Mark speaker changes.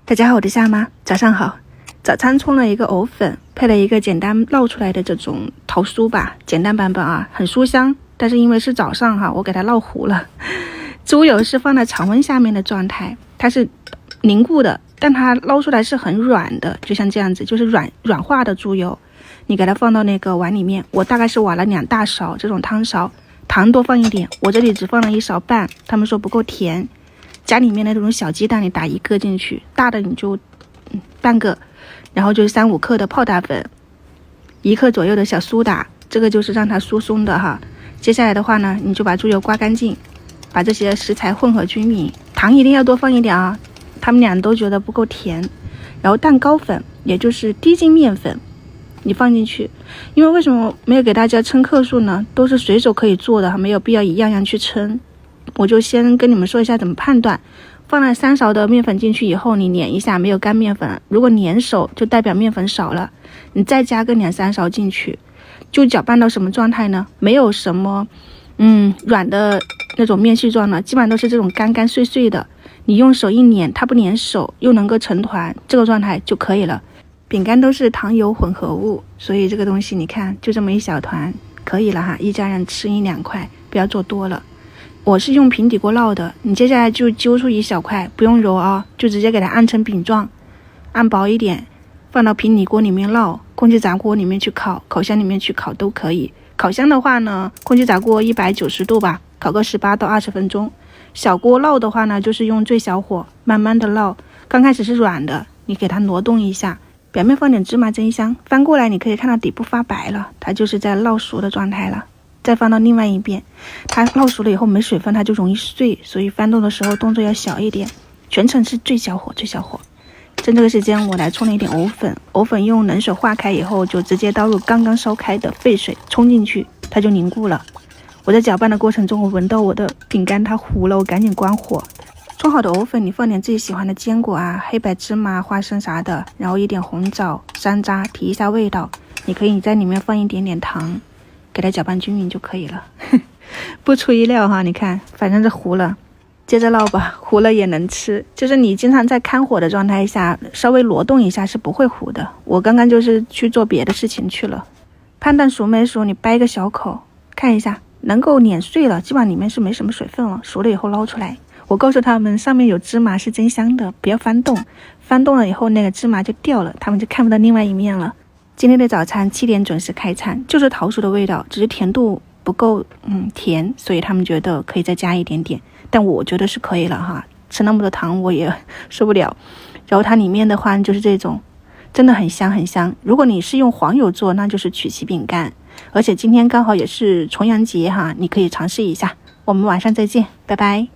Speaker 1: 大家好，我是夏妈，早上好。早餐冲了一个藕粉，配了一个简单烙出来的这种桃酥吧，简单版本啊，很酥香。但是因为是早上哈，我给它烙糊了。猪油是放在常温下面的状态，它是凝固的，但它捞出来是很软的，就像这样子，就是软化的猪油。你给它放到那个碗里面，我大概是挖了2大勺这种汤勺，糖多放一点，我这里只放了1勺半，他们说不够甜。家里面的那种小鸡蛋，你打1个进去，大的你就半个，然后就是3-5克的泡打粉，1克左右的小苏打，这个就是让它疏松的哈。接下来的话呢，你就把猪油刮干净，把这些食材混合均匀，糖一定要多放一点啊，他们俩都觉得不够甜。然后蛋糕粉，也就是低筋面粉，你放进去。因为为什么没有给大家称克数呢？都是随手可以做的，没有必要一样样去称。我就先跟你们说一下怎么判断。放了3勺的面粉进去以后，你碾一下，没有干面粉，如果碾手就代表面粉少了，你再加个2-3勺进去，就搅拌到什么状态呢？没有什么软的那种面絮状了，基本上都是这种干干碎碎的，你用手一碾，它不粘手，又能够成团，这个状态就可以了。饼干都是糖油混合物，所以这个东西你看就这么一小团可以了哈，一家人吃1-2块，不要做多了。我是用平底锅烙的，你接下来就揪出一小块，不用揉啊，就直接给它按成饼状，按薄一点，放到平底锅里面烙，空气炸锅里面去烤，烤箱里面去烤都可以。烤箱的话呢，空气炸锅190度吧，烤个18到20分钟。小锅烙的话呢，就是用最小火慢慢的烙，刚开始是软的，你给它挪动一下，表面放点芝麻真香，翻过来你可以看到底部发白了，它就是在烙熟的状态了。再放到另外一边，它烙熟了以后没水分，它就容易碎，所以翻动的时候动作要小一点，全程是最小火。趁这个时间我来冲了一点藕粉，藕粉用冷水化开以后，就直接倒入刚刚烧开的沸水，冲进去它就凝固了。我在搅拌的过程中，我闻到我的饼干它糊了，我赶紧关火。冲好的藕粉你放点自己喜欢的坚果啊，黑白芝麻、花生啥的，然后一点红枣、山楂提一下味道，你可以在里面放一点点糖，给它搅拌均匀就可以了。不出意料哈，你看反正是糊了，接着烙吧，糊了也能吃，就是你经常在看火的状态下稍微挪动一下是不会糊的。我刚刚就是去做别的事情去了。判断熟没熟，你掰个小口看一下，能够碾碎了，基本上里面是没什么水分了，熟了以后捞出来。我告诉他们上面有芝麻是真香的，不要翻动，翻动了以后那个芝麻就掉了，他们就看不到另外一面了。今天的早餐7点准时开餐，就是桃酥的味道，只是甜度不够甜，所以他们觉得可以再加一点点，但我觉得是可以了哈，吃那么多糖我也受不了。然后它里面的话就是这种真的很香很香。如果你是用黄油做，那就是曲奇饼干，而且今天刚好也是重阳节哈，你可以尝试一下。我们晚上再见，拜拜。